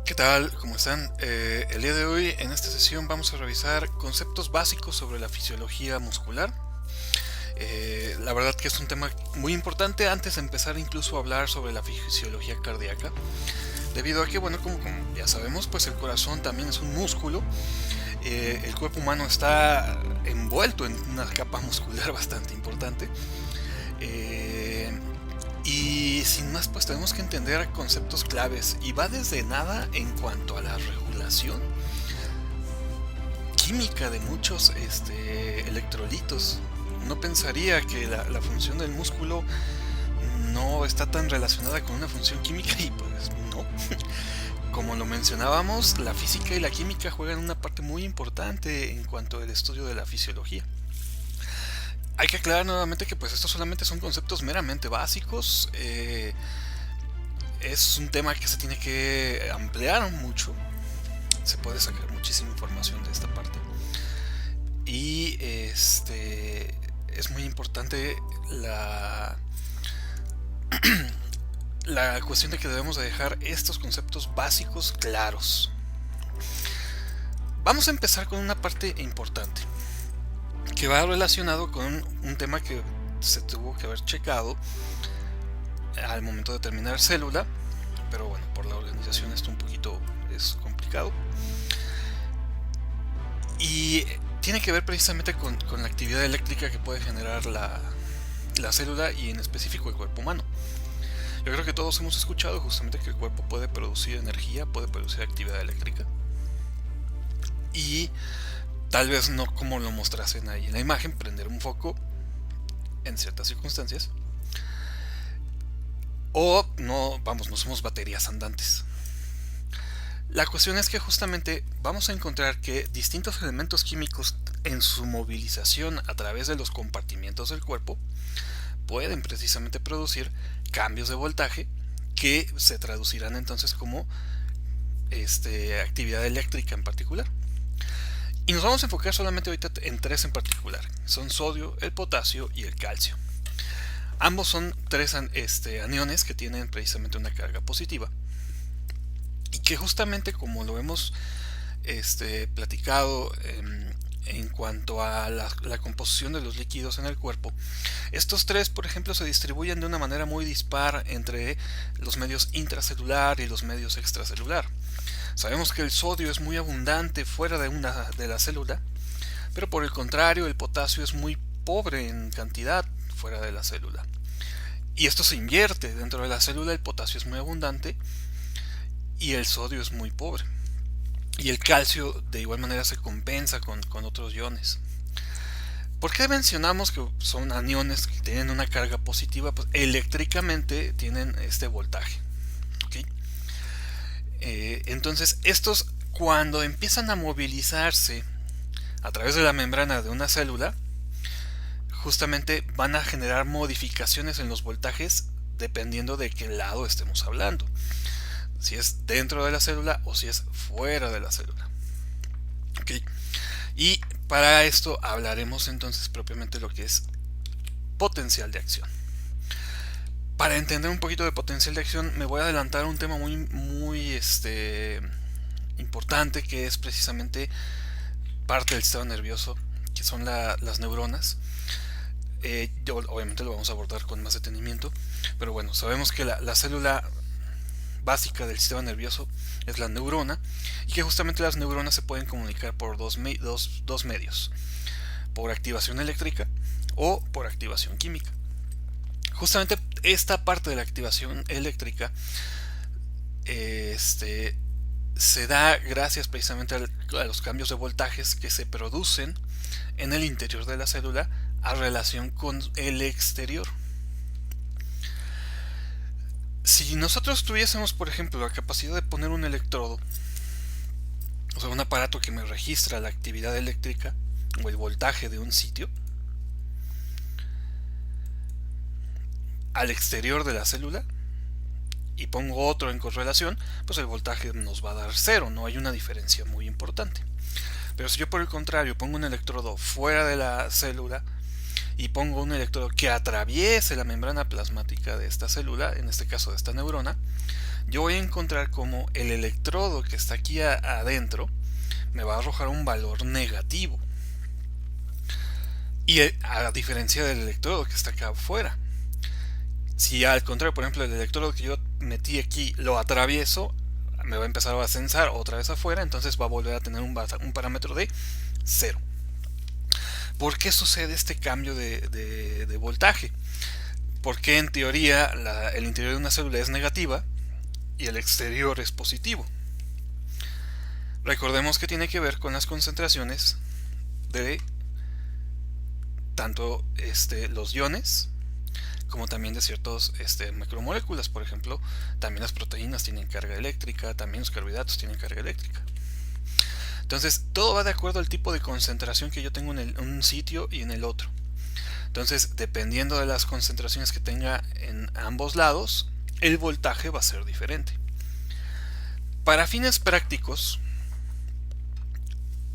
¿Qué tal? ¿Cómo están? El día de hoy en esta sesión vamos a revisar conceptos básicos sobre la fisiología muscular. La verdad que es un tema muy importante antes de empezar incluso a hablar sobre la fisiología cardíaca, debido a que, bueno, como ya sabemos, pues el corazón también es un músculo. El cuerpo humano está envuelto en una capa muscular bastante importante. Eh, y sin más, pues tenemos que entender conceptos claves y va desde nada en cuanto a la regulación química de muchos electrolitos. Uno pensaría que la función del músculo no está tan relacionada con una función química y pues no. Como lo mencionábamos, la física y la química juegan una parte muy importante en cuanto al estudio de la fisiología. Hay que aclarar nuevamente que pues estos solamente son conceptos meramente básicos. Es un tema que se tiene que ampliar mucho. Se puede sacar muchísima información de esta parte. Y es muy importante la cuestión de que debemos de dejar estos conceptos básicos claros. Vamos a empezar con una parte importante que va relacionado con un tema que se tuvo que haber checado al momento de terminar célula, pero bueno, por la organización esto un poquito es complicado. Y tiene que ver precisamente con la actividad eléctrica que puede generar la célula y en específico el cuerpo humano. Yo creo que todos hemos escuchado justamente que el cuerpo puede producir energía, puede producir actividad eléctrica. Y tal vez no como lo mostrasen ahí en la imagen, prender un foco en ciertas circunstancias. O no, vamos, no somos baterías andantes. La cuestión es que justamente vamos a encontrar que distintos elementos químicos en su movilización a través de los compartimientos del cuerpo pueden precisamente producir cambios de voltaje que se traducirán entonces como actividad eléctrica en particular. Y nos vamos a enfocar solamente ahorita en tres en particular. Son sodio, el potasio y el calcio. Ambos son tres aniones que tienen precisamente una carga positiva. Y que justamente como lo hemos platicado en cuanto a la composición de los líquidos en el cuerpo, estos tres, por ejemplo, se distribuyen de una manera muy dispar entre los medios intracelular y los medios extracelular. Sabemos que el sodio es muy abundante fuera de la célula, pero por el contrario el potasio es muy pobre en cantidad fuera de la célula. Y esto se invierte: dentro de la célula el potasio es muy abundante y el sodio es muy pobre. Y el calcio de igual manera se compensa con otros iones. ¿Por qué mencionamos que son aniones que tienen una carga positiva? Pues eléctricamente tienen este voltaje. ¿Okay? Entonces estos, cuando empiezan a movilizarse a través de la membrana de una célula, justamente van a generar modificaciones en los voltajes dependiendo de qué lado estemos hablando, si es dentro de la célula o si es fuera de la célula. ¿Okay? Y para esto hablaremos entonces propiamente lo que es potencial de acción. Para entender un poquito de potencial de acción me voy a adelantar a un tema muy importante, que es precisamente parte del sistema nervioso, que son las neuronas. Obviamente lo vamos a abordar con más detenimiento, pero bueno, sabemos que la célula básica del sistema nervioso es la neurona, y que justamente las neuronas se pueden comunicar por dos medios: por activación eléctrica o por activación química. Justamente esta parte de la activación eléctrica se da gracias precisamente a los cambios de voltajes que se producen en el interior de la célula a relación con el exterior. Si nosotros tuviésemos, por ejemplo, la capacidad de poner un electrodo, o sea, un aparato que me registra la actividad eléctrica o el voltaje de un sitio, al exterior de la célula, y pongo otro en correlación, pues el voltaje nos va a dar cero, no hay una diferencia muy importante. Pero si yo por el contrario pongo un electrodo fuera de la célula y pongo un electrodo que atraviese la membrana plasmática de esta célula, en este caso de esta neurona, yo voy a encontrar como el electrodo que está aquí adentro me va a arrojar un valor negativo. Y a diferencia del electrodo que está acá afuera. Si al contrario, por ejemplo, el electrodo que yo metí aquí lo atravieso, me va a empezar a censar otra vez afuera, entonces va a volver a tener un parámetro de 0. ¿Por qué sucede este cambio de voltaje? Porque en teoría el interior de una célula es negativa y el exterior es positivo. Recordemos que tiene que ver con las concentraciones de tanto los iones como también de ciertas macromoléculas. Por ejemplo, también las proteínas tienen carga eléctrica, también los carbohidratos tienen carga eléctrica. Entonces todo va de acuerdo al tipo de concentración que yo tengo en un sitio y en el otro. Entonces, dependiendo de las concentraciones que tenga en ambos lados, el voltaje va a ser diferente. Para fines prácticos,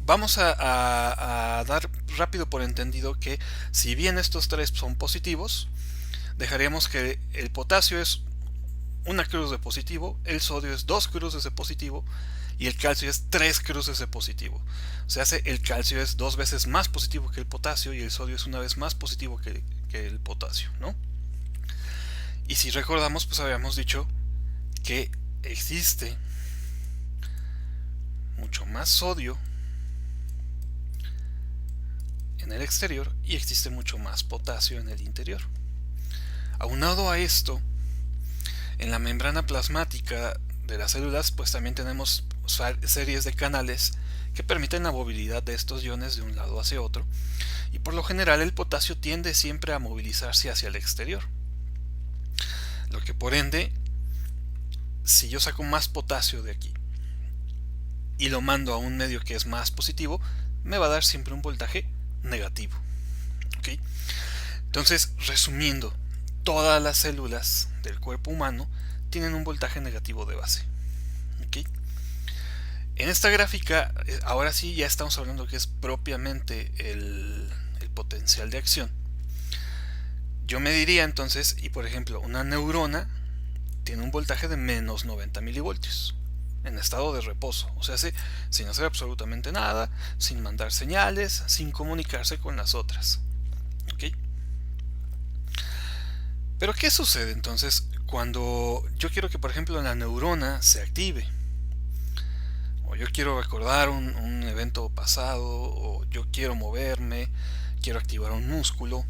vamos a dar rápido por entendido que si bien estos tres son positivos, dejaríamos que el potasio es una cruz de positivo, el sodio es 2 cruces de positivo y el calcio es 3 cruces de positivo. O sea, el calcio es 2 veces más positivo que el potasio y el sodio es una vez más positivo que el potasio, ¿no? Y si recordamos, pues habíamos dicho que existe mucho más sodio en el exterior y existe mucho más potasio en el interior. Aunado a esto, en la membrana plasmática de las células, pues también tenemos series de canales que permiten la movilidad de estos iones de un lado hacia otro, y por lo general el potasio tiende siempre a movilizarse hacia el exterior. Lo que por ende, si yo saco más potasio de aquí y lo mando a un medio que es más positivo, me va a dar siempre un voltaje negativo. ¿Okay? Entonces, resumiendo, todas las células del cuerpo humano tienen un voltaje negativo de base. ¿Okay? En esta gráfica, ahora sí ya estamos hablando que es propiamente el potencial de acción. Yo mediría entonces, y por ejemplo, una neurona tiene un voltaje de menos 90 milivoltios en estado de reposo, o sea, sin hacer absolutamente nada, sin mandar señales, sin comunicarse con las otras. ¿Okay? Pero ¿qué sucede entonces cuando yo quiero que, por ejemplo, la neurona se active? O yo quiero recordar un evento pasado, o yo quiero moverme, quiero activar un músculo,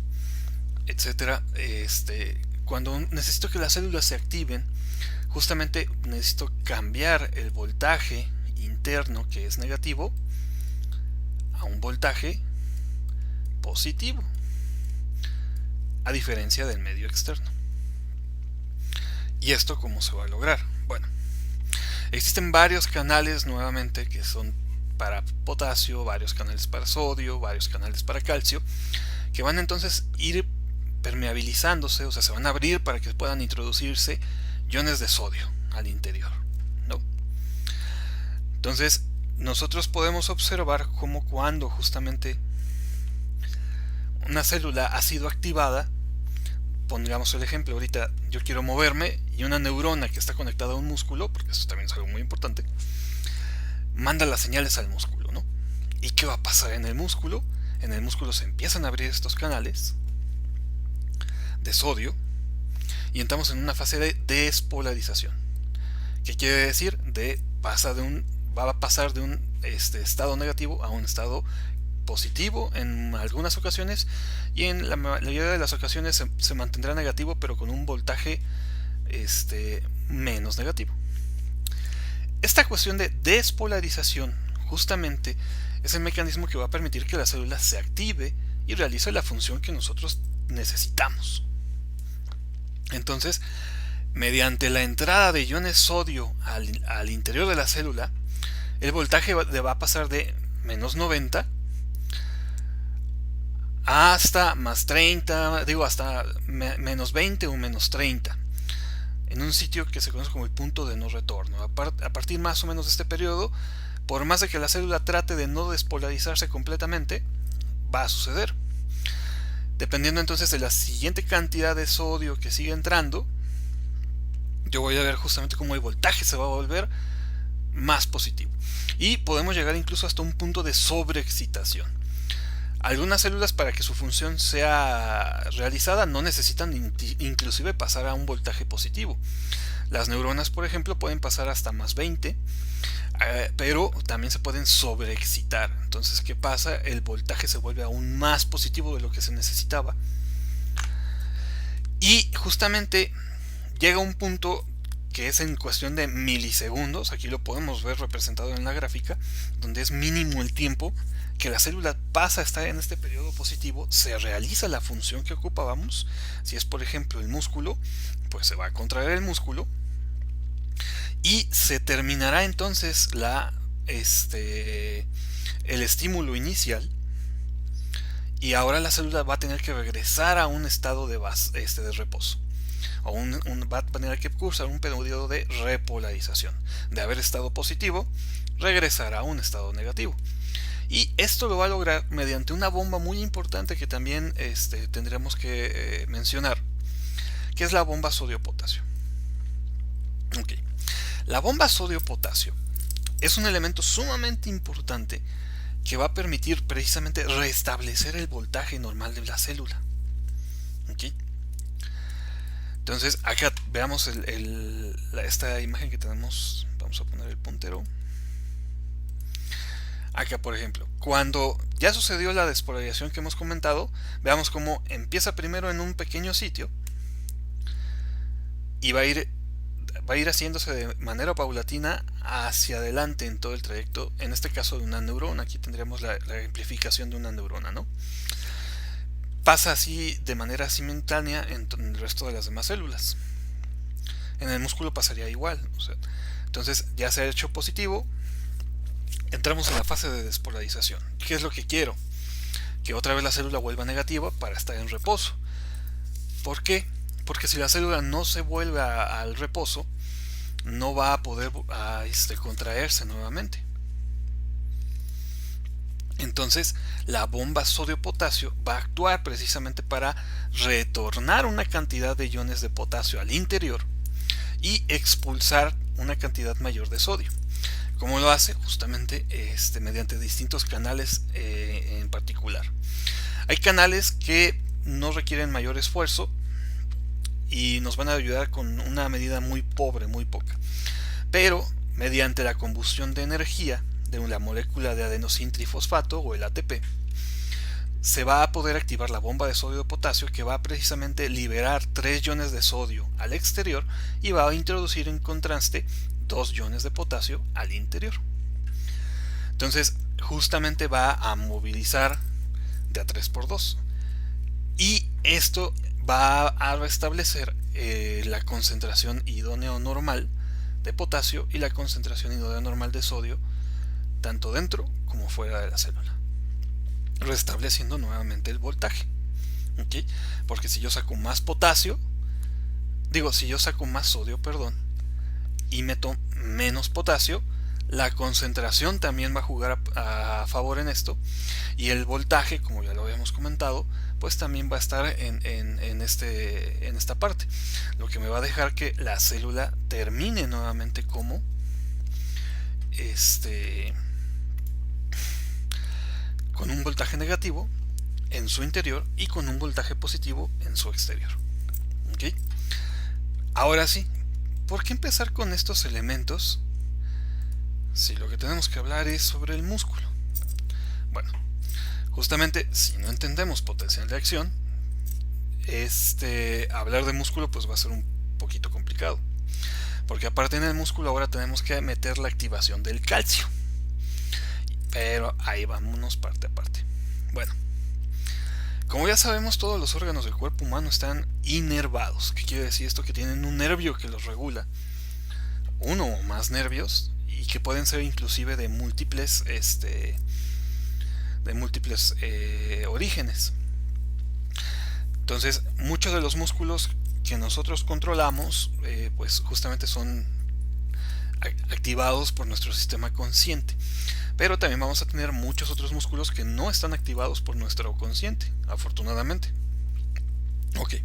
etcétera. Cuando necesito que las células se activen, justamente necesito cambiar el voltaje interno, que es negativo, a un voltaje positivo, a diferencia del medio externo. ¿Y esto cómo se va a lograr? Bueno, existen varios canales nuevamente que son para potasio, varios canales para sodio, varios canales para calcio, que van entonces a ir permeabilizándose, o sea, se van a abrir para que puedan introducirse iones de sodio al interior, ¿no? Entonces, nosotros podemos observar cómo cuando justamente una célula ha sido activada, pongamos el ejemplo, ahorita yo quiero moverme y una neurona que está conectada a un músculo, porque eso también es algo muy importante, manda las señales al músculo, ¿no? ¿Y qué va a pasar en el músculo? En el músculo se empiezan a abrir estos canales de sodio y entramos en una fase de despolarización. ¿Qué quiere decir? Va a pasar de un estado negativo a un estado positivo en algunas ocasiones, y en la mayoría de las ocasiones se mantendrá negativo, pero con un voltaje menos negativo. Esta cuestión de despolarización justamente es el mecanismo que va a permitir que la célula se active y realice la función que nosotros necesitamos. Entonces, mediante la entrada de iones sodio al interior de la célula, el voltaje va a pasar de menos 90 hasta más 30, hasta menos 20 o menos 30, en un sitio que se conoce como el punto de no retorno. A partir más o menos de este periodo, por más de que la célula trate de no despolarizarse completamente, va a suceder. Dependiendo entonces de la siguiente cantidad de sodio que sigue entrando, yo voy a ver justamente cómo el voltaje se va a volver más positivo. Y podemos llegar incluso hasta un punto de sobreexcitación. Algunas células, para que su función sea realizada, no necesitan inclusive pasar a un voltaje positivo. Las neuronas, por ejemplo, pueden pasar hasta más 20, pero también se pueden sobreexcitar. Entonces, ¿qué pasa? El voltaje se vuelve aún más positivo de lo que se necesitaba. Y justamente llega un punto que es en cuestión de milisegundos, aquí lo podemos ver representado en la gráfica, donde es mínimo el tiempo que la célula pasa a estar en este periodo positivo, se realiza la función que ocupábamos. Si es, por ejemplo, el músculo, pues se va a contraer el músculo y se terminará entonces el estímulo inicial, y ahora la célula va a tener que regresar a un estado de reposo, o va a tener que cursar un periodo de repolarización. De haber estado positivo, regresará a un estado negativo. Y esto lo va a lograr mediante una bomba muy importante que también tendremos que mencionar, que es la bomba sodio-potasio. Okay. La bomba sodio-potasio es un elemento sumamente importante que va a permitir precisamente restablecer el voltaje normal de la célula. ¿Okay? Entonces, acá veamos esta imagen que tenemos. Vamos a poner el puntero. Acá, por ejemplo, cuando ya sucedió la despolarización que hemos comentado, veamos cómo empieza primero en un pequeño sitio y va a ir haciéndose de manera paulatina hacia adelante en todo el trayecto, en este caso de una neurona. Aquí tendríamos la amplificación de una neurona, ¿no? Pasa así de manera simultánea en el resto de las demás células. En el músculo pasaría igual. Entonces ya se ha hecho positivo, entramos en la fase de despolarización. ¿Qué es lo que quiero? Que otra vez la célula vuelva negativa para estar en reposo. ¿Por qué? Porque si la célula no se vuelve al reposo, no va a poder contraerse nuevamente. Entonces, la bomba sodio-potasio va a actuar precisamente para retornar una cantidad de iones de potasio al interior y expulsar una cantidad mayor de sodio. ¿Cómo lo hace? Justamente mediante distintos canales en particular. Hay canales que no requieren mayor esfuerzo y nos van a ayudar con una medida muy pobre, muy poca. Pero mediante la combustión de energía de la molécula de adenosintrifosfato, o el ATP, se va a poder activar la bomba de sodio-potasio, que va a precisamente liberar 3 iones de sodio al exterior y va a introducir en contraste 2 iones de potasio al interior. Entonces justamente va a movilizar de a 3x2, y esto va a restablecer la concentración idónea o normal de potasio y la concentración idónea normal de sodio, tanto dentro como fuera de la célula, restableciendo nuevamente el voltaje. ¿Okay? Porque si yo saco más sodio, y meto menos potasio, la concentración también va a jugar a favor en esto, y el voltaje, como ya lo habíamos comentado, pues también va a estar en esta parte, lo que me va a dejar que la célula termine nuevamente como con un voltaje negativo en su interior y con un voltaje positivo en su exterior. ¿Okay? Ahora sí, ¿por qué empezar con estos elementos si lo que tenemos que hablar es sobre el músculo? Bueno, justamente si no entendemos potencial de acción, hablar de músculo pues va a ser un poquito complicado, porque aparte en el músculo ahora tenemos que meter la activación del calcio. Pero ahí vámonos parte a parte. Bueno, como ya sabemos, todos los órganos del cuerpo humano están inervados. ¿Qué quiere decir esto? Que tienen un nervio que los regula, uno o más nervios, y que pueden ser inclusive de múltiples orígenes. Entonces, muchos de los músculos que nosotros controlamos, pues justamente son activados por nuestro sistema consciente. Pero también vamos a tener muchos otros músculos que no están activados por nuestro consciente, afortunadamente. Ok.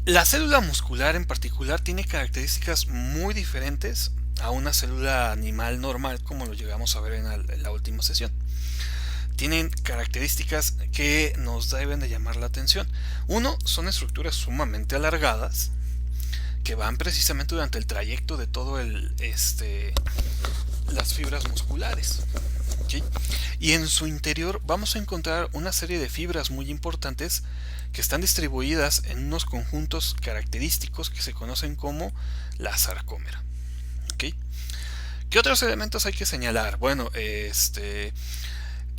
La célula muscular en particular tiene características muy diferentes a una célula animal normal, como lo llegamos a ver en la última sesión. Tienen características que nos deben de llamar la atención. Uno, son estructuras sumamente alargadas que van precisamente durante el trayecto de todo las fibras musculares. ¿Sí? Y en su interior vamos a encontrar una serie de fibras muy importantes que están distribuidas en unos conjuntos característicos que se conocen como la sarcómera. ¿Okay? ¿Qué otros elementos hay que señalar? Bueno,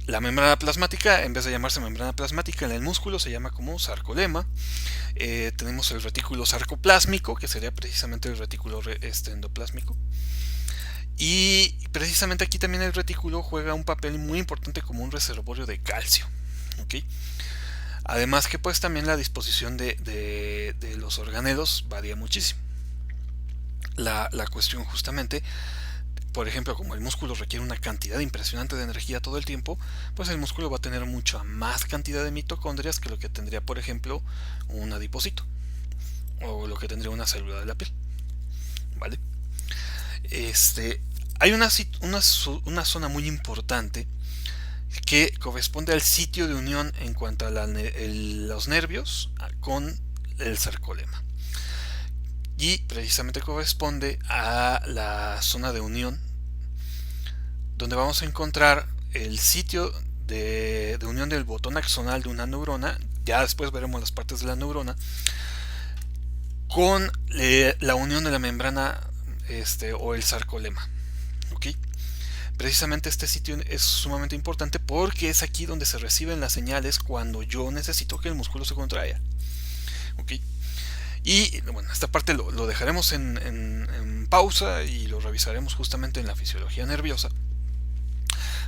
la membrana plasmática, en vez de llamarse membrana plasmática en el músculo, se llama como sarcolema. Tenemos el retículo sarcoplásmico, que sería precisamente el retículo endoplásmico. Y precisamente aquí también el retículo juega un papel muy importante como un reservorio de calcio. ¿Okay? Además que pues también la disposición de los organelos varía muchísimo. La cuestión justamente, por ejemplo, como el músculo requiere una cantidad impresionante de energía todo el tiempo, pues el músculo va a tener mucha más cantidad de mitocondrias que lo que tendría, por ejemplo, un adipocito o lo que tendría una célula de la piel. ¿Vale? Hay una zona muy importante que corresponde al sitio de unión en cuanto a los nervios con el sarcolema. Y precisamente corresponde a la zona de unión, donde vamos a encontrar el sitio de unión del botón axonal de una neurona. Ya después veremos las partes de la neurona, con la unión de la membrana o el sarcolema. ¿Okay? Precisamente este sitio es sumamente importante porque es aquí donde se reciben las señales cuando yo necesito que el músculo se contraiga. ¿Okay? Y bueno, esta parte lo dejaremos en pausa y lo revisaremos justamente en la fisiología nerviosa.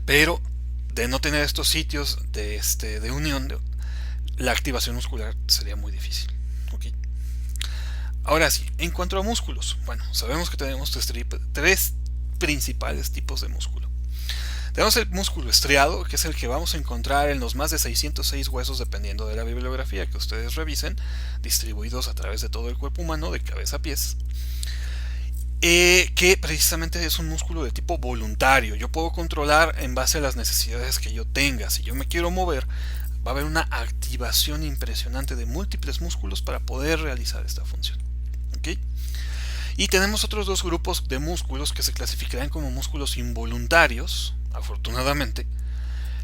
Pero de no tener estos sitios de unión, la activación muscular sería muy difícil. ¿Okay? Ahora sí, en cuanto a músculos, bueno, sabemos que tenemos tres principales tipos de músculo. Tenemos el músculo estriado, que es el que vamos a encontrar en los más de 606 huesos, dependiendo de la bibliografía que ustedes revisen, distribuidos a través de todo el cuerpo humano, de cabeza a pies. Que precisamente es un músculo de tipo voluntario. Yo puedo controlar en base a las necesidades que yo tenga. Si yo me quiero mover, va a haber una activación impresionante de múltiples músculos para poder realizar esta función. ¿Okay? Y tenemos otros dos grupos de músculos que se clasificarán como músculos involuntarios, afortunadamente,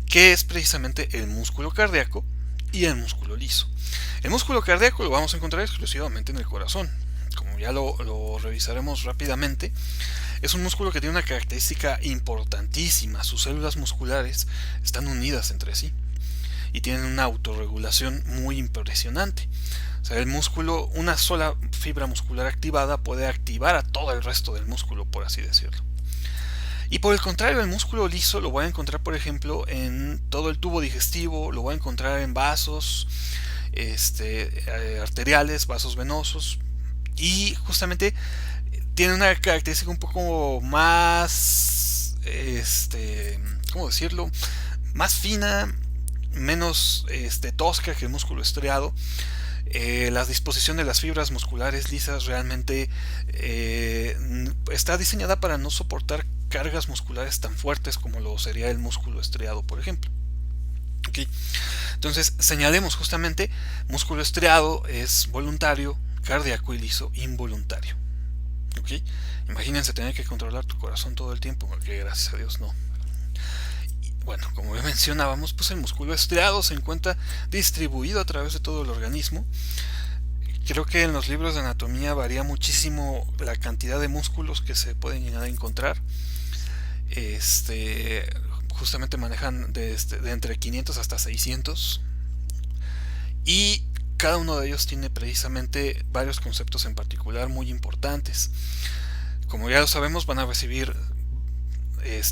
que es precisamente el músculo cardíaco y el músculo liso. El músculo cardíaco lo vamos a encontrar exclusivamente en el corazón. Como ya lo revisaremos rápidamente, es un músculo que tiene una característica importantísima. Sus células musculares están unidas entre sí y tienen una autorregulación muy impresionante. O sea, el músculo, una sola fibra muscular activada puede activar a todo el resto del músculo, por así decirlo. Y por el contrario, el músculo liso lo voy a encontrar, por ejemplo, en todo el tubo digestivo, lo voy a encontrar en vasos arteriales, vasos venosos, y justamente tiene una característica un poco más, ¿cómo decirlo? Más fina, menos tosca que el músculo estriado. La disposición de las fibras musculares lisas realmente está diseñada para no soportar cargas musculares tan fuertes como lo sería el músculo estriado, por ejemplo. ¿Okay? Entonces señalemos justamente, músculo estriado es voluntario, cardíaco y liso involuntario. ¿Okay? Imagínense tener que controlar tu corazón todo el tiempo, porque gracias a Dios no. Bueno, como ya mencionábamos, pues el músculo estriado se encuentra distribuido a través de todo el organismo. Creo que en los libros de anatomía varía muchísimo la cantidad de músculos que se pueden llegar a encontrar. Justamente manejan de entre 500 hasta 600. Y cada uno de ellos tiene precisamente varios conceptos en particular muy importantes. Como ya lo sabemos, van a recibir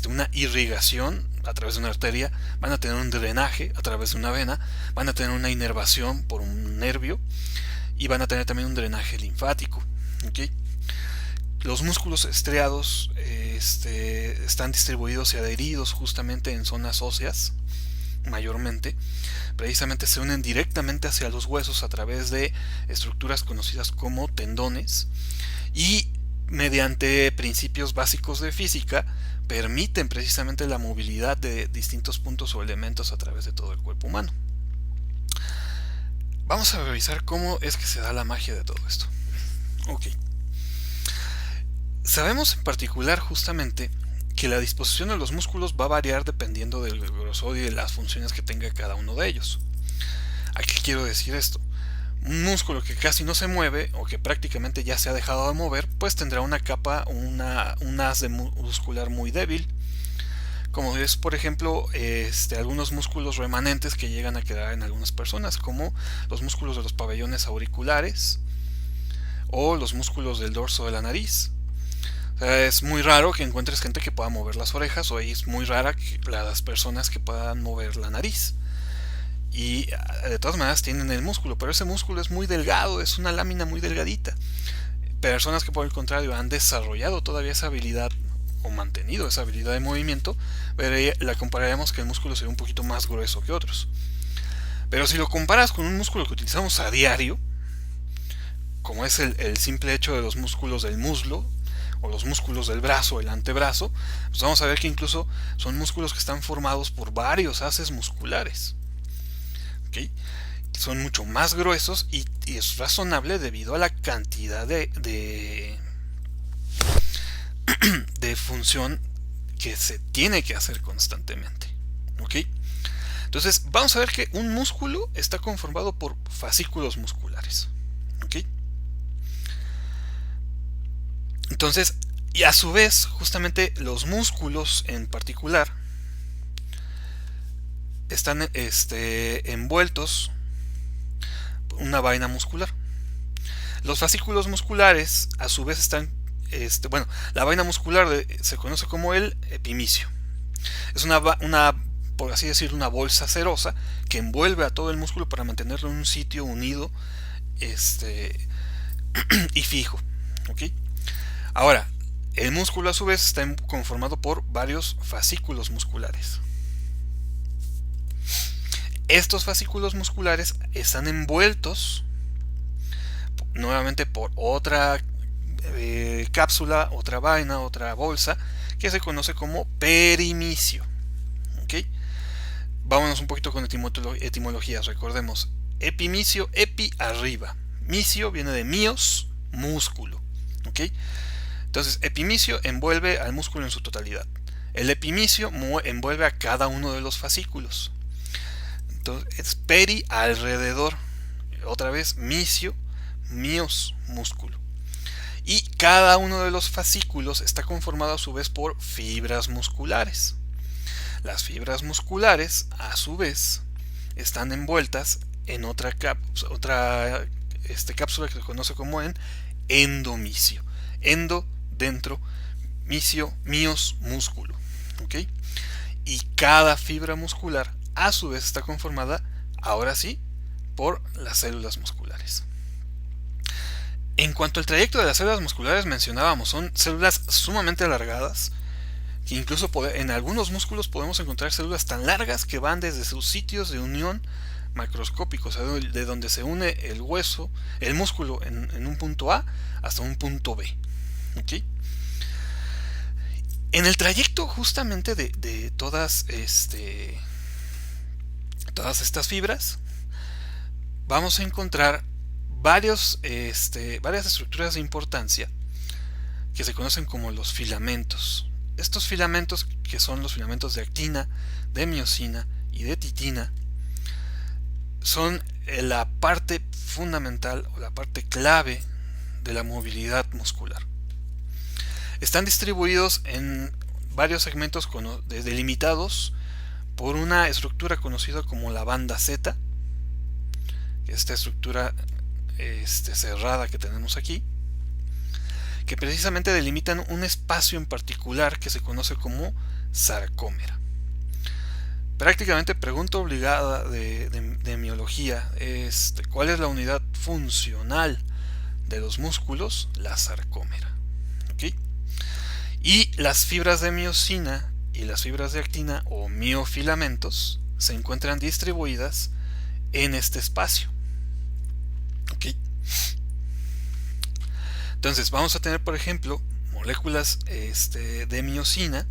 una irrigación a través de una arteria, van a tener un drenaje a través de una vena, van a tener una inervación por un nervio y van a tener también un drenaje linfático. ¿Okay? Los músculos estriados están distribuidos y adheridos justamente en zonas óseas mayormente, precisamente se unen directamente hacia los huesos a través de estructuras conocidas como tendones, y mediante principios básicos de física permiten precisamente la movilidad de distintos puntos o elementos a través de todo el cuerpo humano. Vamos a revisar cómo es que se da la magia de todo esto. Ok. Sabemos en particular justamente que la disposición de los músculos va a variar dependiendo del grosor y de las funciones que tenga cada uno de ellos. ¿A qué quiero decir esto? Un músculo que casi no se mueve o que prácticamente ya se ha dejado de mover, pues tendrá una capa, un haz muscular muy débil, como es por ejemplo algunos músculos remanentes que llegan a quedar en algunas personas, como los músculos de los pabellones auriculares o los músculos del dorso de la nariz. O sea, es muy raro que encuentres gente que pueda mover las orejas, o es muy rara las personas que puedan mover la nariz. Y de todas maneras tienen el músculo, pero ese músculo es muy delgado, es una lámina muy delgadita. Personas que por el contrario han desarrollado todavía esa habilidad o mantenido esa habilidad de movimiento, la compararemos que el músculo sería un poquito más grueso que otros. Pero si lo comparas con un músculo que utilizamos a diario, como es el simple hecho de los músculos del muslo o los músculos del brazo, el antebrazo, pues vamos a ver que incluso son músculos que están formados por varios haces musculares. ¿Okay? Son mucho más gruesos y es razonable debido a la cantidad de función que se tiene que hacer constantemente. ¿Okay? Entonces vamos a ver que un músculo está conformado por fascículos musculares. ¿Okay? Entonces, y a su vez, justamente los músculos en particular están envueltos por una vaina muscular. Los fascículos musculares a su vez están la vaina muscular se conoce como el epimicio. Es una, por así decirlo, una bolsa cerosa que envuelve a todo el músculo para mantenerlo en un sitio unido y fijo. ¿Okay? Ahora, el músculo a su vez está conformado por varios fascículos musculares. Estos fascículos musculares están envueltos nuevamente por otra cápsula, otra vaina, otra bolsa que se conoce como perimicio. ¿Okay? Vámonos un poquito con etimologías. Recordemos, epimicio, epi, arriba. Micio viene de mios, músculo. ¿Okay? Entonces, epimicio envuelve al músculo en su totalidad. El epimicio envuelve a cada uno de los fascículos. Entonces, es peri, alrededor. Otra vez, micio, mios, músculo. Y cada uno de los fascículos está conformado a su vez por fibras musculares. Las fibras musculares, a su vez, están envueltas en otra cápsula que se conoce como endomicio. Endo, dentro, micio, mios, músculo. ¿Okay? Y cada fibra muscular a su vez está conformada, ahora sí, por las células musculares. En cuanto al trayecto de las células musculares mencionábamos, son células sumamente alargadas, que incluso en algunos músculos podemos encontrar células tan largas que van desde sus sitios de unión macroscópicos, o sea, de donde se une el hueso, el músculo en un punto A hasta un punto B. ¿Okay? En el trayecto justamente de todas estas fibras vamos a encontrar varias estructuras de importancia que se conocen como los filamentos. Estos filamentos, que son los filamentos de actina, de miosina y de titina, son la parte fundamental o la parte clave de la movilidad muscular. Están distribuidos en varios segmentos delimitados por una estructura conocida como la banda Z, esta estructura cerrada que tenemos aquí, que precisamente delimitan un espacio en particular que se conoce como sarcómera. Prácticamente pregunta obligada de miología es ¿cuál es la unidad funcional de los músculos? La sarcómera. ¿Okay? Y las fibras de miosina y las fibras de actina o miofilamentos se encuentran distribuidas en este espacio. ¿Ok? Entonces vamos a tener, por ejemplo, moléculas de miosina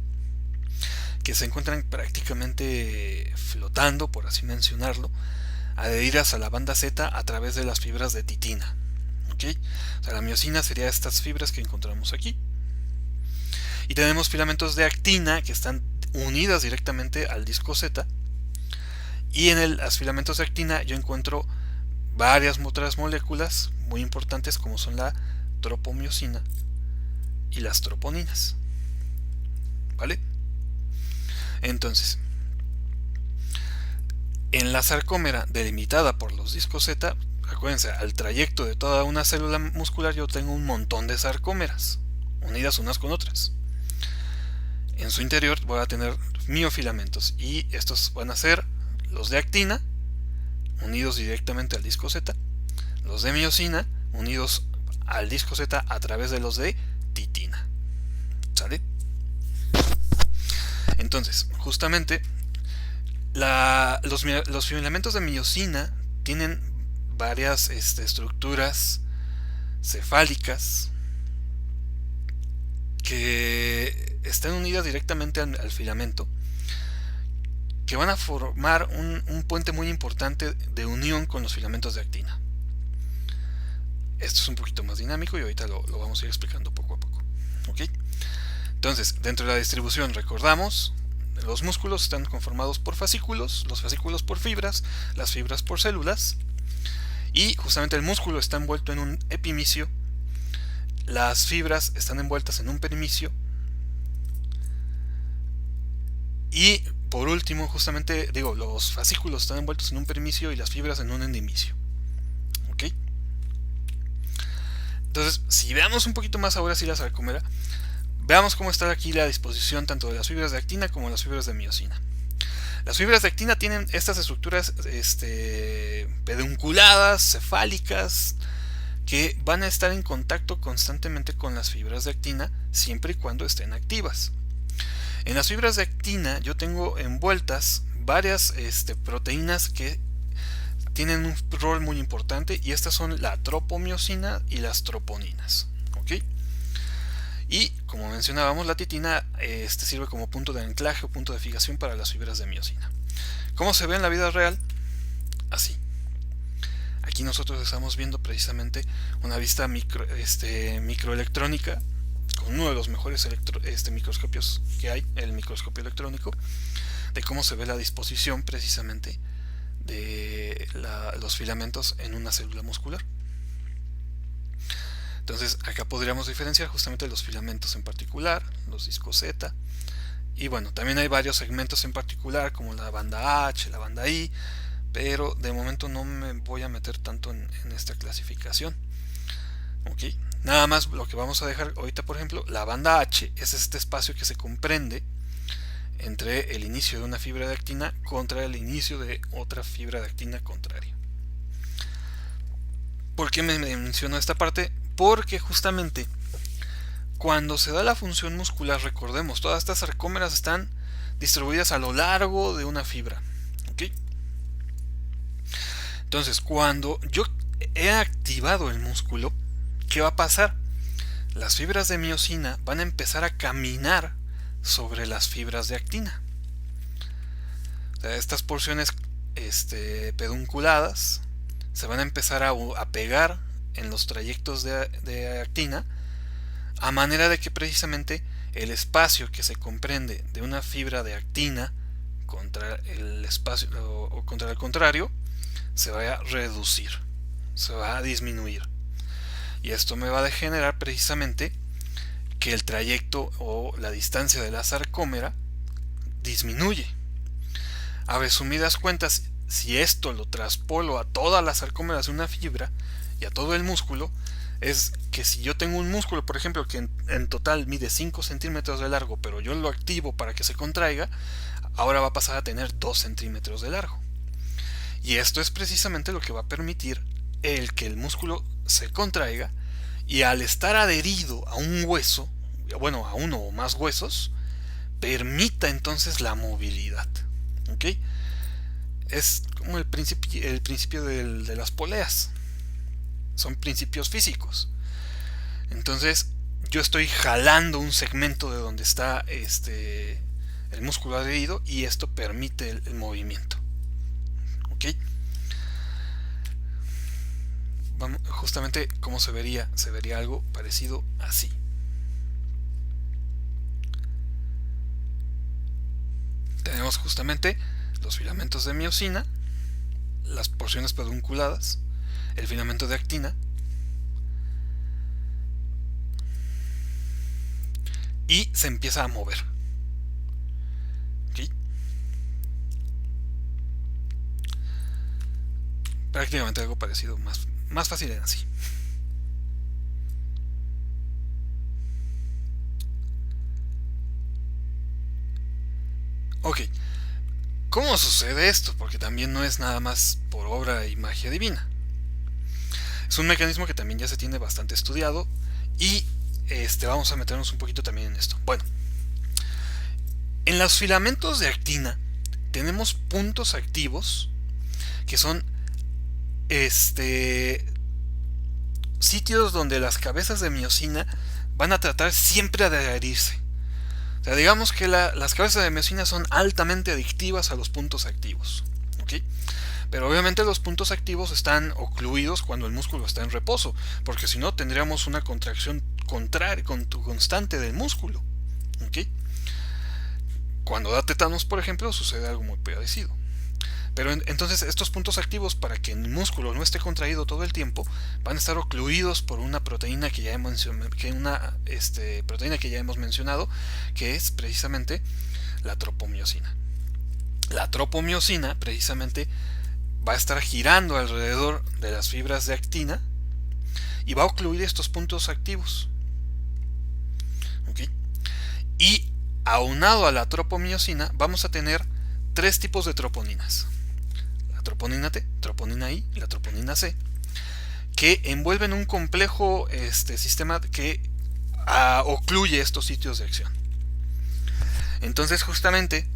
que se encuentran prácticamente flotando, por así mencionarlo, adheridas a la banda Z a través de las fibras de titina. ¿Ok? O sea, la miosina sería estas fibras que encontramos aquí. Y tenemos filamentos de actina que están unidas directamente al disco Z. Y en los filamentos de actina yo encuentro varias otras moléculas muy importantes como son la tropomiosina y las troponinas. ¿Vale? Entonces, en la sarcómera delimitada por los discos Z, acuérdense, al trayecto de toda una célula muscular yo tengo un montón de sarcómeras unidas unas con otras. En su interior voy a tener miofilamentos y estos van a ser los de actina unidos directamente al disco Z, los de miosina unidos al disco Z a través de los de titina. ¿Sale? Entonces, justamente los filamentos de miosina tienen varias estructuras cefálicas que están unidas directamente al filamento, que van a formar un puente muy importante de unión con los filamentos de actina. Esto es un poquito más dinámico y ahorita lo vamos a ir explicando poco a poco. ¿Ok? Entonces, dentro de la distribución, recordamos, los músculos están conformados por fascículos, los fascículos por fibras, las fibras por células, y justamente el músculo está envuelto en un epimicio, las fibras están envueltas en un perimicio, y por último, justamente, los fascículos están envueltos en un perimicio y las fibras en un endimicio. ¿Ok? Entonces, si veamos un poquito más ahora sí la sarcómera, veamos cómo está aquí la disposición tanto de las fibras de actina como de las fibras de miosina. Las fibras de actina tienen estas estructuras pedunculadas, cefálicas, que van a estar en contacto constantemente con las fibras de actina siempre y cuando estén activas. En las fibras de actina yo tengo envueltas varias proteínas que tienen un rol muy importante, y estas son la tropomiosina y las troponinas. ¿Ok? Y como mencionábamos, la titina sirve como punto de anclaje o punto de fijación para las fibras de miosina. ¿Cómo se ve en la vida real? Así. Aquí nosotros estamos viendo precisamente una vista microelectrónica con uno de los mejores microscopios que hay, el microscopio electrónico, de cómo se ve la disposición precisamente de los filamentos en una célula muscular. Entonces acá podríamos diferenciar justamente los filamentos en particular, los discos Z, y bueno, también hay varios segmentos en particular como la banda H, la banda I, pero de momento no me voy a meter tanto en esta clasificación. ¿Ok? Nada más lo que vamos a dejar ahorita, por ejemplo, la banda H es este espacio que se comprende entre el inicio de una fibra de actina contra el inicio de otra fibra de actina contraria. ¿Por qué me menciono esta parte? Porque justamente cuando se da la función muscular, recordemos, todas estas sarcómeras están distribuidas a lo largo de una fibra. ¿Ok? Entonces, cuando yo he activado el músculo, ¿qué va a pasar? Las fibras de miosina van a empezar a caminar sobre las fibras de actina. O sea, estas porciones pedunculadas se van a empezar a pegar en los trayectos de actina, a manera de que precisamente el espacio que se comprende de una fibra de actina contra el espacio o contra el contrario se va a reducir, se va a disminuir, y esto me va a generar precisamente que el trayecto o la distancia de la sarcómera disminuye. A resumidas cuentas, si esto lo traspolo a todas las sarcómeras de una fibra y a todo el músculo, es que si yo tengo un músculo, por ejemplo, que en total mide 5 centímetros de largo, pero yo lo activo para que se contraiga, ahora va a pasar a tener 2 centímetros de largo. Y esto es precisamente lo que va a permitir que el músculo se contraiga, y al estar adherido a un hueso, bueno, a uno o más huesos, permita entonces la movilidad. ¿Ok? es como el principio de las poleas. Son principios físicos. Entonces, yo estoy jalando un segmento de donde está el músculo adherido y esto permite el movimiento. ¿Ok? Vamos, justamente como se vería algo parecido así. Tenemos justamente los filamentos de miosina, las porciones pedunculadas, el filamento de actina y se empieza a mover. ¿Okay? Prácticamente algo parecido, más fácil en así. Ok, ¿cómo sucede esto? Porque también no es nada más por obra y magia divina. Es un mecanismo que también ya se tiene bastante estudiado y vamos a meternos un poquito también en esto. Bueno, en los filamentos de actina tenemos puntos activos que son sitios donde las cabezas de miosina van a tratar siempre de adherirse. O sea, digamos que las cabezas de miosina son altamente adictivas a los puntos activos. ¿Okay? Pero obviamente los puntos activos están ocluidos cuando el músculo está en reposo, porque si no tendríamos una contracción constante del músculo. ¿Okay? Cuando da tétanos, por ejemplo, sucede algo muy parecido. Pero entonces estos puntos activos, para que el músculo no esté contraído todo el tiempo, van a estar ocluidos por una proteína que ya hemos mencionado, que es precisamente la tropomiosina. La tropomiosina precisamente va a estar girando alrededor de las fibras de actina y va a ocluir estos puntos activos. ¿Okay? Y aunado a la tropomiosina vamos a tener tres tipos de troponinas: la troponina T, troponina I y la troponina C, que envuelven un complejo sistema que ocluye estos sitios de acción. Entonces, justamente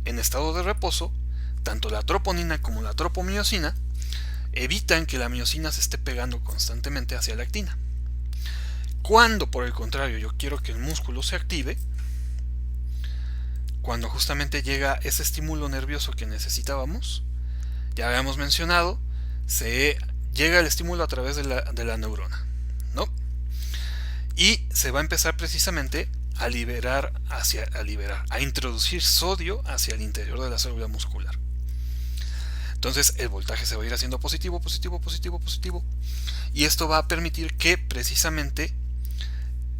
en estado de reposo, tanto la troponina como la tropomiosina evitan que la miosina se esté pegando constantemente hacia la actina. Cuando, por el contrario, yo quiero que el músculo se active, cuando justamente llega ese estímulo nervioso que necesitábamos, ya habíamos mencionado, se llega el estímulo a través de la neurona, ¿no? Y se va a empezar precisamente a a introducir sodio hacia el interior de la célula muscular. Entonces el voltaje se va a ir haciendo positivo, positivo, positivo, positivo. Y esto va a permitir que precisamente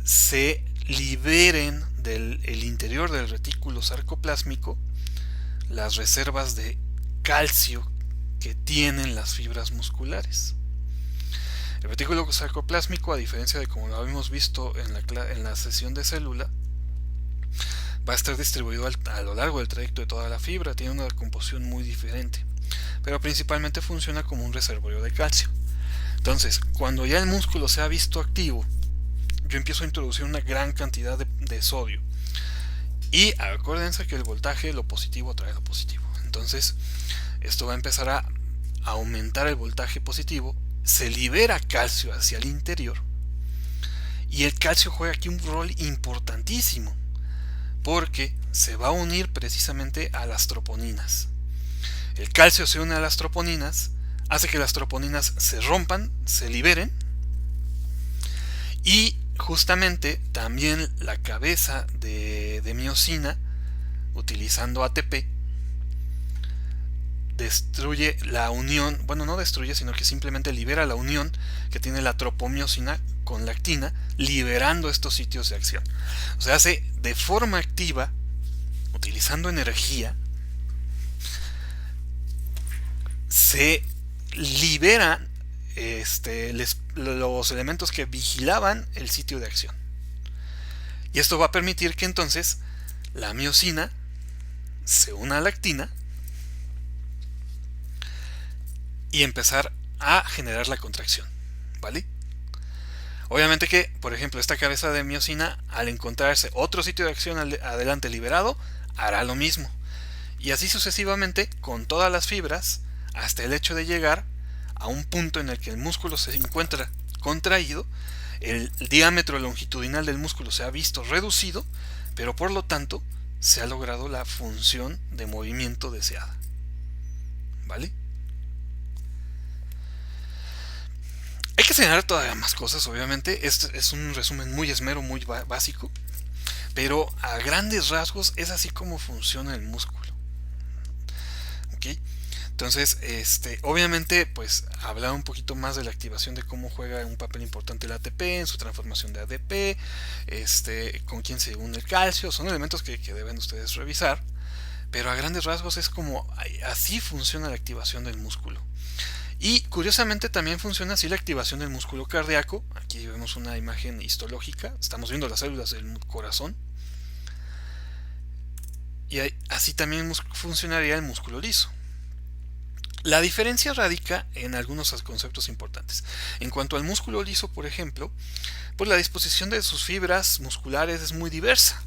se liberen del interior del retículo sarcoplásmico las reservas de calcio que tienen las fibras musculares. El retículo sarcoplásmico, a diferencia de como lo habíamos visto en la sesión de célula, va a estar distribuido a lo largo del trayecto de toda la fibra, tiene una composición muy diferente, pero principalmente funciona como un reservorio de calcio. Entonces, cuando ya el músculo se ha visto activo, yo empiezo a introducir una gran cantidad de sodio. Y acuérdense que el voltaje, lo positivo trae lo positivo. Entonces, esto va a empezar a aumentar el voltaje positivo, se libera calcio hacia el interior, y el calcio juega aquí un rol importantísimo, porque se va a unir precisamente a las troponinas. El calcio se une a las troponinas, hace que las troponinas se rompan, se liberen, y justamente también la cabeza de miosina, utilizando ATP, destruye la unión, bueno, no destruye, sino que simplemente libera la unión que tiene la tropomiosina con la actina, liberando estos sitios de acción. O sea, hace de forma activa, utilizando energía, se liberan los elementos que vigilaban el sitio de acción. Y esto va a permitir que entonces la miosina se una a la actina y empezar a generar la contracción, ¿vale? Obviamente que, por ejemplo, esta cabeza de miosina, al encontrarse otro sitio de acción adelante liberado, hará lo mismo. y así sucesivamente con todas las fibras, hasta el hecho de llegar a un punto en el que el músculo se encuentra contraído, el diámetro longitudinal del músculo se ha visto reducido, pero por lo tanto se ha logrado la función de movimiento deseada. ¿Vale? Hay que señalar todavía más cosas, obviamente. Este es un resumen muy esmero, muy básico, pero a grandes rasgos es así como funciona el músculo. ¿Ok? Entonces, obviamente, pues hablar un poquito más de la activación, de cómo juega un papel importante el ATP en su transformación de ADP, con quién se une el calcio, son elementos que deben ustedes revisar, pero a grandes rasgos es como así funciona la activación del músculo. Y curiosamente también funciona así la activación del músculo cardíaco. Aquí vemos una imagen histológica, estamos viendo las células del corazón. Y así también funcionaría el músculo liso. La diferencia radica en algunos conceptos importantes. En cuanto al músculo liso, por ejemplo, pues la disposición de sus fibras musculares es muy diversa.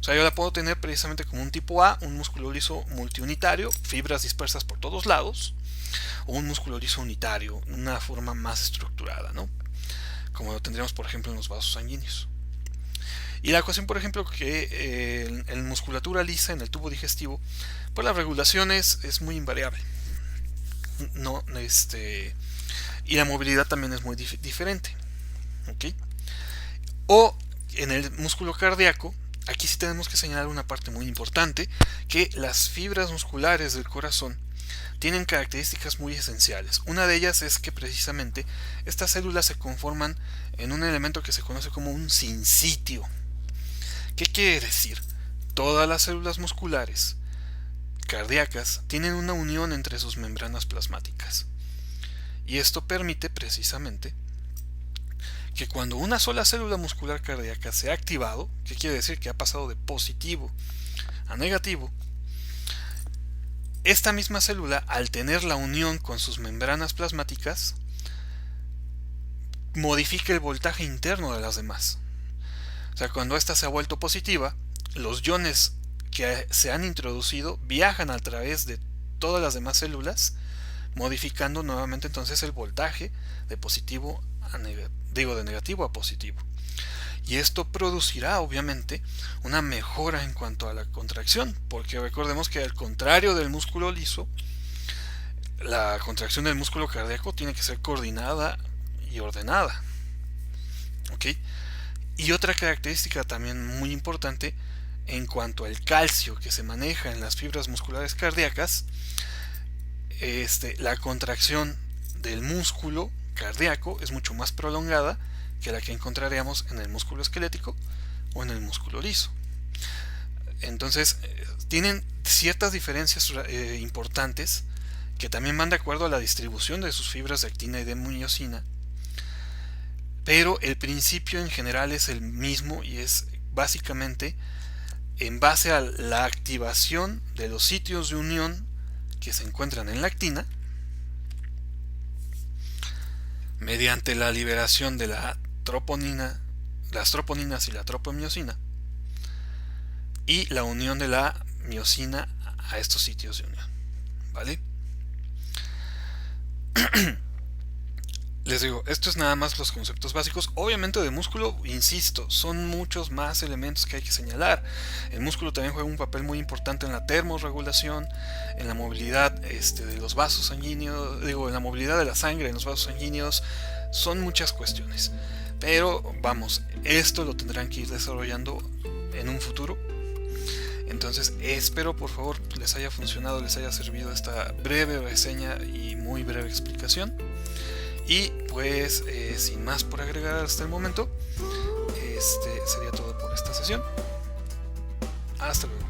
O sea, yo la puedo tener precisamente como un tipo A, un músculo liso multiunitario, fibras dispersas por todos lados, o un músculo liso unitario, una forma más estructurada, ¿no? Como lo tendríamos, por ejemplo, en los vasos sanguíneos. Y la cuestión, por ejemplo, que en musculatura lisa, en el tubo digestivo, pues la regulación es muy invariable. No, y la movilidad también es muy diferente. ¿Okay? O en el músculo cardíaco, aquí sí tenemos que señalar una parte muy importante, que las fibras musculares del corazón tienen características muy esenciales. Una de ellas es que precisamente estas células se conforman en un elemento que se conoce como un sinsitio. ¿Qué quiere decir? Todas las células musculares cardíacas tienen una unión entre sus membranas plasmáticas. Y esto permite precisamente que cuando una sola célula muscular cardíaca se ha activado, ¿qué quiere decir? Que ha pasado de positivo a negativo, esta misma célula, al tener la unión con sus membranas plasmáticas, modifica el voltaje interno de las demás. O sea, cuando esta se ha vuelto positiva, los iones que se han introducido viajan a través de todas las demás células, modificando nuevamente entonces el voltaje de positivo a de negativo a positivo. Y esto producirá obviamente una mejora en cuanto a la contracción, porque recordemos que al contrario del músculo liso, la contracción del músculo cardíaco tiene que ser coordinada y ordenada. ¿Ok? Y otra característica también muy importante en cuanto al calcio que se maneja en las fibras musculares cardíacas, la contracción del músculo cardíaco es mucho más prolongada que la que encontraríamos en el músculo esquelético o en el músculo liso. Entonces tienen ciertas diferencias importantes que también van de acuerdo a la distribución de sus fibras de actina y de miosina, pero el principio en general es el mismo y es básicamente en base a la activación de los sitios de unión que se encuentran en la actina mediante la liberación de la troponina, las troponinas y la tropomiosina, y la unión de la miosina a estos sitios de unión. ¿Vale? Les digo, esto es nada más los conceptos básicos. Obviamente de músculo, insisto, son muchos más elementos que hay que señalar. El músculo también juega un papel muy importante en la termorregulación, en la movilidad de los vasos sanguíneos, en la movilidad de la sangre en los vasos sanguíneos. Son muchas cuestiones. Pero vamos, esto lo tendrán que ir desarrollando en un futuro. Entonces espero por favor les haya funcionado, les haya servido esta breve reseña y muy breve explicación. Y pues sin más por agregar hasta el momento, sería todo por esta sesión. Hasta luego.